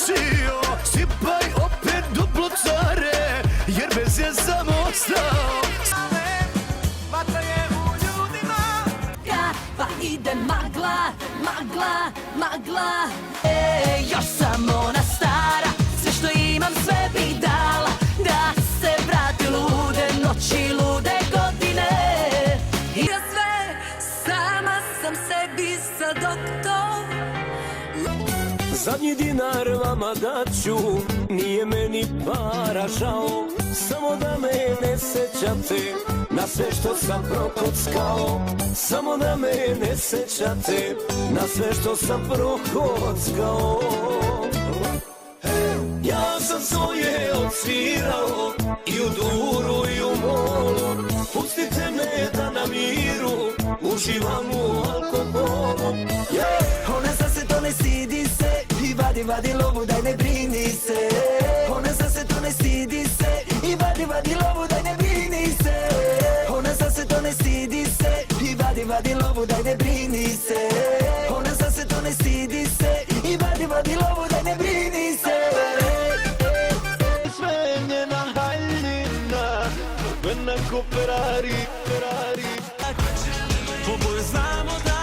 nosio. Sipaj opet duplo care, jer bez je sam ostao. Vatra je u ljudima. Pa ide magla, magla, magla. Još sam ona stara, sve što imam sve bih dala, da se vrati lude noći, lude godine. I za sve sama sam sebi sa doktor. Zadnji dinar vama daću, nije meni para žao. Samo da me ne sećate na sve što sam prokockao. Samo da me ne sećate na sve što sam prokockao. Ja sam svoje odsvirao i u duru i u molu. Pustite me da na miru uživam u alkoholu. Ona sa se to ne stidi se i vadi lovu, daj ne brini se. Ona sa se to ne stidi se i vadi lovu, daj ne brini se. Ona sa se to ne stidi se i vadi lovu, daj ne brini se. Ona sa se to ne stidi se i vadi lovu, daj ne brini se. Sve je njena haljina, venako Ferrari. Oboje znamo da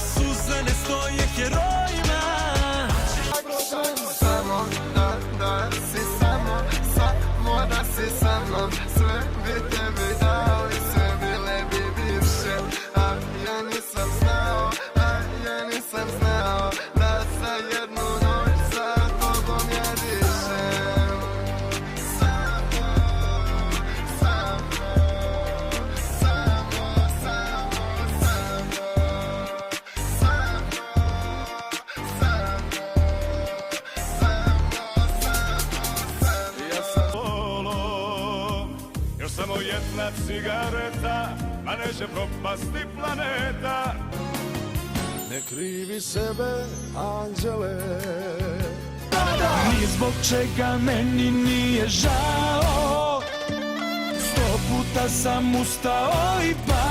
suze ne stoje herojima. Samo da si samo da si sa mnom. Sve bi tebi dao i sve bile bi bivše. A ja nisam znao da za jednu noć sa tobom ja dišem. Još samo jedna cigareta, a neće propasti planeta. Ne krivi sebe, anđele. Ni zbog čega meni nije žao. 100 puta sam ustao i pao.